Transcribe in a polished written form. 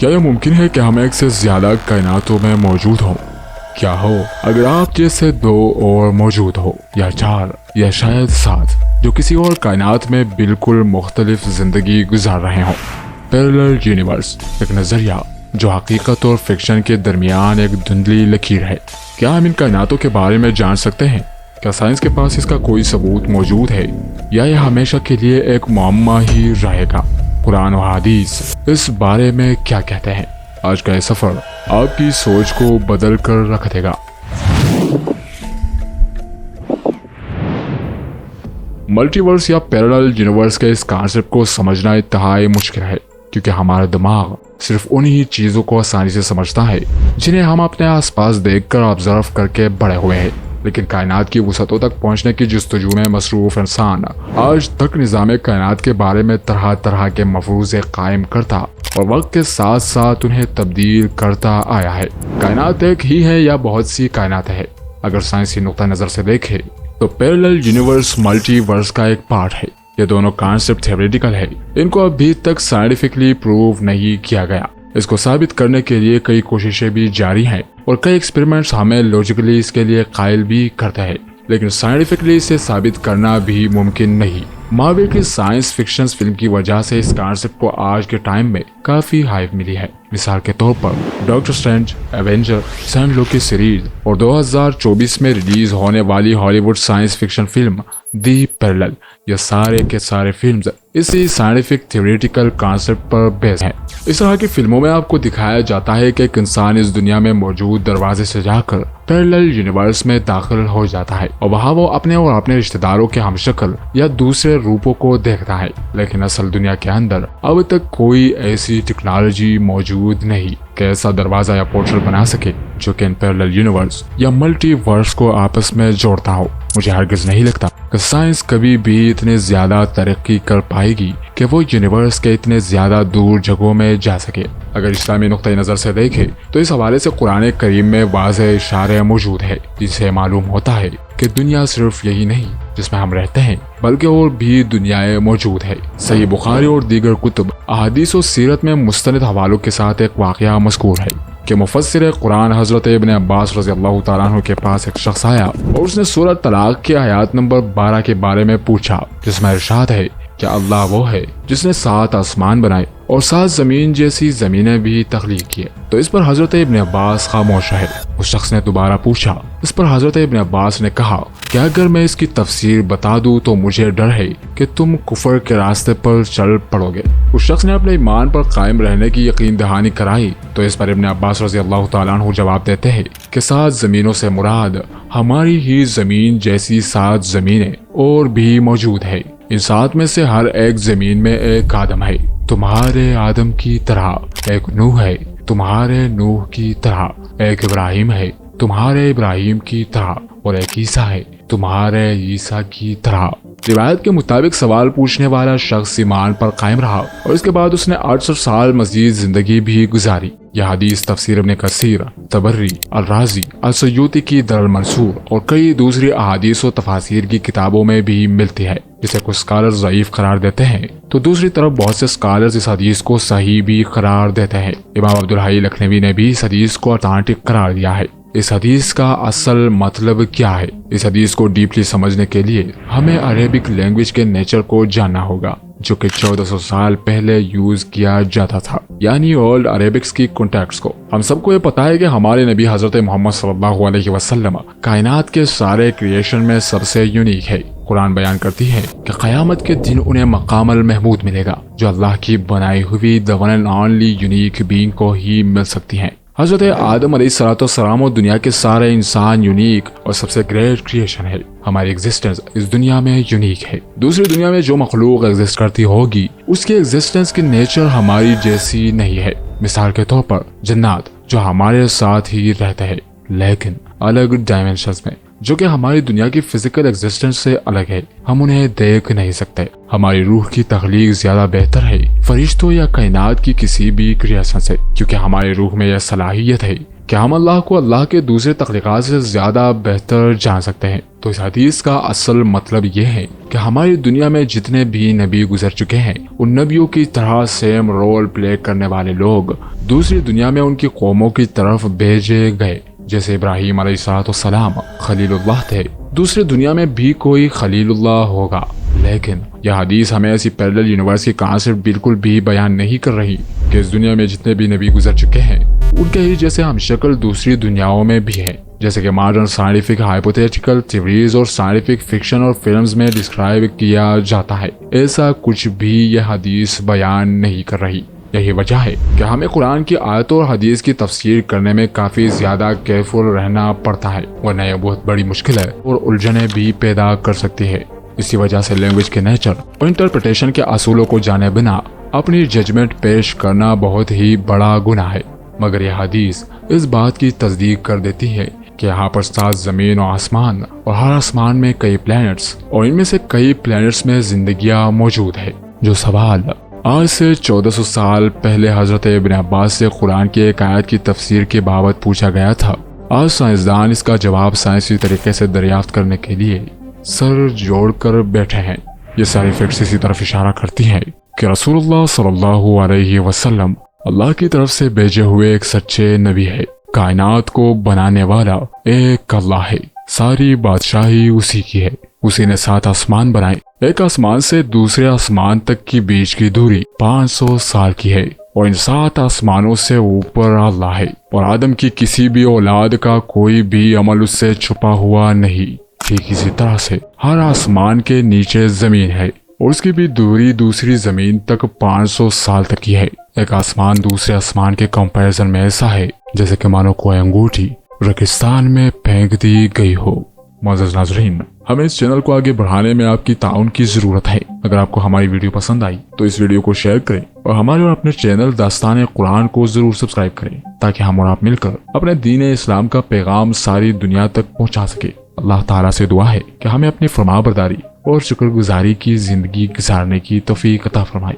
کیا یہ ممکن ہے کہ ہم ایک سے زیادہ کائناتوں میں موجود ہوں؟ کیا ہو اگر آپ جیسے 2 اور موجود ہو، یا 4 یا شاید 7 جو کسی اور کائنات میں بالکل مختلف زندگی گزار رہے ہوں؟ پیرلل یونیورس ایک نظریہ جو حقیقت اور فکشن کے درمیان ایک دھندلی لکیر ہے۔ کیا ہم ان کائناتوں کے بارے میں جان سکتے ہیں؟ کیا سائنس کے پاس اس کا کوئی ثبوت موجود ہے، یا یہ ہمیشہ کے لیے ایک معمہ ہی رہے گا؟ قرآن و حدیث اس بارے میں کیا کہتے ہیں؟ آج کا یہ سفر آپ کی سوچ کو بدل کر رکھ دے گا۔ ملٹی ورس یا پیرلل یونیورس کے اس کانسیپٹ کو سمجھنا انتہائی مشکل ہے، کیونکہ ہمارا دماغ صرف انہی چیزوں کو آسانی سے سمجھتا ہے جنہیں ہم اپنے آس پاس دیکھ کر آبزرو کر کے بڑے ہوئے ہیں۔ لیکن کائنات کی وسعتوں تک پہنچنے کی جستجو میں مصروف انسان آج تک نظام کائنات کے بارے میں طرح طرح کے مفروضے قائم کرتا اور وقت کے ساتھ ساتھ انہیں تبدیل کرتا آیا ہے۔ کائنات ایک ہی ہے یا بہت سی کائنات ہے؟ اگر سائنسی نقطہ نظر سے دیکھیں تو پیرلل یونیورس ملٹی ورس کا ایک پارٹ ہے۔ یہ دونوں کانسیپٹ تھیوریٹیکل ہے، ان کو ابھی تک سائنٹیفکلی پروو نہیں کیا گیا۔ اس کو ثابت کرنے کے لیے کئی کوششیں بھی جاری ہیں اور کئی ایکسپیریمنٹس ہمیں لاجیکلی اس کے لیے قائل بھی کرتے ہیں، لیکن سائنٹیفکلی اسے ثابت کرنا بھی ممکن نہیں۔ مارول کی سائنس فکشن فلم کی وجہ سے اس کانسیپٹ کو آج کے ٹائم میں کافی ہائپ ملی ہے۔ مثال کے طور پر ڈاکٹر اسٹرینج، ایونجر، سین لوکی سیریز اور 2024 میں ریلیز ہونے والی ہالی would science fiction film the parallel, یہ سارے کے سارے فلمز اسی سائنٹیفک تھیوریٹیکل کانسیپٹ پر بیس ہیں۔ اس طرح کی فلموں میں آپ کو دکھایا جاتا ہے کہ ایک انسان اس دنیا میں موجود دروازے سے جا کر پیرلل یونیورس میں داخل ہو جاتا ہے اور وہاں وہ اپنے اور اپنے رشتہ داروں کے ہم شکل یا دوسرے روپوں کو دیکھتا ہے، لیکن اصل دنیا کے اندر اب تک کوئی ایسی ٹیکنالوجی موجود نہیں کہ ایسا دروازہ یا پورٹل بنا سکے جو کہ ان پیرلل یونیورس یا ملٹی ورس کو آپس میں جوڑتا ہو۔ مجھے ہرگز نہیں لگتا کہ سائنس کبھی بھی اتنے زیادہ ترقی کر پائے گی کہ وہ یونیورس کے اتنے زیادہ دور جگہوں میں جا سکے۔ اگر اسلامی نقطہ نظر سے دیکھیں تو اس حوالے سے قرآن کریم میں واضح اشارے موجود ہے، جس سے معلوم ہوتا ہے کہ دنیا صرف یہی نہیں جس میں ہم رہتے ہیں، بلکہ اور بھی دنیایں موجود ہے۔ صحیح بخاری اور دیگر کتب احادیث و سیرت میں مستند حوالوں کے ساتھ ایک واقعہ مذکور ہے کہ مفسر قرآن حضرت ابن عباس رضی اللہ تعالیٰ عنہ کے پاس ایک شخص آیا اور اس نے سورہ طلاق کی آیات نمبر 12 کے بارے میں پوچھا، جس میں ارشاد ہے کہ اللہ وہ ہے جس نے 7 آسمان بنائے اور 7 زمین جیسی زمینیں بھی تخلیق کیے۔ تو اس پر حضرت ابن عباس خاموش رہے۔ اس شخص نے دوبارہ پوچھا۔ اس پر حضرت ابن عباس نے کہا کہ اگر میں اس کی تفسیر بتا دوں تو مجھے ڈر ہے کہ تم کفر کے راستے پر چل پڑو گے۔ اس شخص نے اپنے ایمان پر قائم رہنے کی یقین دہانی کرائی تو اس پر ابن عباس رضی اللہ تعالیٰ عنہ جواب دیتے ہیں کہ 7 زمینوں سے مراد ہماری ہی زمین جیسی 7 زمینیں اور بھی موجود ہے۔ ان 7 میں سے ہر ایک زمین میں ایک آدم ہے، تمہارے آدم کی طرح ایک نوح ہے، تمہارے نوح کی طرح ایک ابراہیم ہے، تمہارے ابراہیم کی طرح اور ایک عیسیٰ ہے، تمہارے عیسیٰ کی طرح۔ روایت کے مطابق سوال پوچھنے والا شخص ایمان پر قائم رہا اور اس کے بعد اس نے 68 سال مزید زندگی بھی گزاری۔ یہ حدیث تفسیر ابن کثیر، طبری، الرازی، السیوطی کی در المنصور اور کئی دوسری احادیث و تفاسیر کی کتابوں میں بھی ملتی ہے، جسے کچھ اسکالر ضعیف قرار دیتے ہیں تو دوسری طرف بہت سے اسکالرز اس حدیث کو صحیح بھی قرار دیتے ہیں۔ امام عبدالحی لکھنوی نے بھی اس حدیث کو اتھینٹک قرار دیا ہے۔ اس حدیث کا اصل مطلب کیا ہے؟ اس حدیث کو ڈیپلی سمجھنے کے لیے ہمیں عربک لینگویج کے نیچر کو جاننا ہوگا، جو کہ 1400 سال پہلے یوز کیا جاتا تھا، یعنی اولڈ عربکس کی کنٹیکٹس کو۔ ہم سب کو یہ پتا ہے کہ ہمارے نبی حضرت محمد صلی اللہ علیہ وسلم کائنات کے سارے کریشن میں سب سے یونیک ہے۔ قرآن بیان کرتی ہے کہ قیامت کے دن انہیں مقام المحمود ملے گا، جو اللہ کی بنائی ہوئی the one and only unique being کو ہی مل سکتی ہیں۔ حضرت آدم علیہ السلام اور دنیا کے سارے انسان یونیک اور سب سے گریٹ کریشن ہے۔ ہماری ایگزسٹنس اس دنیا میں یونیک ہے۔ دوسری دنیا میں جو مخلوق ایگزسٹ کرتی ہوگی اس کی ایگزسٹنس کی نیچر ہماری جیسی نہیں ہے۔ مثال کے طور پر جنات جو ہمارے ساتھ ہی رہتے ہیں لیکن الگ ڈائمینشنز میں، جو کہ ہماری دنیا کی فزیکل ایگزسٹنس سے الگ ہے، ہم انہیں دیکھ نہیں سکتے۔ ہماری روح کی تخلیق زیادہ بہتر ہے فرشتوں یا کائنات کی کسی بھی کریشن سے، کیونکہ ہماری روح میں یہ صلاحیت ہے کہ ہم اللہ کو اللہ کے دوسرے تخلیقات سے زیادہ بہتر جان سکتے ہیں۔ تو اس حدیث کا اصل مطلب یہ ہے کہ ہماری دنیا میں جتنے بھی نبی گزر چکے ہیں ان نبیوں کی طرح سیم رول پلے کرنے والے لوگ دوسری دنیا میں ان کی قوموں کی طرف بھیجے گئے۔ جیسے ابراہیم علیہ السلام خلیل اللہ تھے، دوسری دنیا میں بھی کوئی خلیل اللہ ہوگا۔ لیکن یہ حدیث ہمیں ایسی پیرلل یونیورس کی کانسیپٹ بالکل بھی بیان نہیں کر رہی کہ اس دنیا میں جتنے بھی نبی گزر چکے ہیں ان کے ہی جیسے ہم شکل دوسری دنیاؤں میں بھی ہے، جیسے کہ ماڈرن سائنٹیفک ہائپوتھیٹیکل تھیوریز اور سائنٹیفک فکشن اور فلمز میں ڈسکرائب کیا جاتا ہے۔ ایسا کچھ بھی یہ حدیث بیان نہیں کر رہی۔ یہی وجہ ہے کہ ہمیں قرآن کی آیتوں اور حدیث کی تفسیر کرنے میں کافی زیادہ کیئرفل رہنا پڑتا ہے، ورنہ یہ بہت بڑی مشکل ہے اور الجھنیں بھی پیدا کر سکتی ہے۔ اسی وجہ سے لینگویج کے نیچر اور انٹرپریٹیشن کے اصولوں کو جانے بنا اپنی ججمنٹ پیش کرنا بہت ہی بڑا گناہ ہے۔ مگر یہ حدیث اس بات کی تصدیق کر دیتی ہے کہ یہاں پر 7 زمین و آسمان اور ہر آسمان میں کئی پلینٹس اور ان میں سے کئی پلینٹس میں زندگیاں موجود ہے۔ جو سوال آج سے 1400 سال پہلے حضرت ابن عباس سے قرآن کی ایک آیت کی تفسیر کے بابت پوچھا گیا تھا، آج سائنسدان اس کا جواب سائنسی طریقے سے دریافت کرنے کے لیے سر جوڑ کر بیٹھے ہیں۔ یہ ساری فیکٹس اسی طرف اشارہ کرتی ہیں کہ رسول اللہ صلی اللہ علیہ وسلم اللہ کی طرف سے بھیجے ہوئے ایک سچے نبی ہے۔ کائنات کو بنانے والا ایک اللہ ہے، ساری بادشاہی اسی کی ہے۔ اسی نے 7 آسمان بنائے، ایک آسمان سے دوسرے آسمان تک کی بیچ کی دوری 500 سال کی ہے، اور ان 7 آسمانوں سے اوپر اللہ ہے، اور آدم کی کسی بھی اولاد کا کوئی بھی عمل اس سے چھپا ہوا نہیں۔ ٹھیک اسی طرح سے ہر آسمان کے نیچے زمین ہے، اور اس کی بھی دوری دوسری زمین تک 500 سال تک کی ہے۔ ایک آسمان دوسرے آسمان کے کمپیریزن میں ایسا ہے جیسے کہ مانو کوئی انگوٹھی ریگستان میں پھینک دی گئی ہو۔ معزز ناظرین، ہمیں اس چینل کو آگے بڑھانے میں آپ کی تعاون کی ضرورت ہے۔ اگر آپ کو ہماری ویڈیو پسند آئی تو اس ویڈیو کو شیئر کریں اور ہمارے اور اپنے چینل داستان قرآن کو ضرور سبسکرائب کریں تاکہ ہم اور آپ مل کر اپنے دین اسلام کا پیغام ساری دنیا تک پہنچا سکے۔ اللہ تعالیٰ سے دعا ہے کہ ہمیں اپنی فرمانبرداری اور شکر گزاری کی زندگی گزارنے کی توفیق عطا فرمائے۔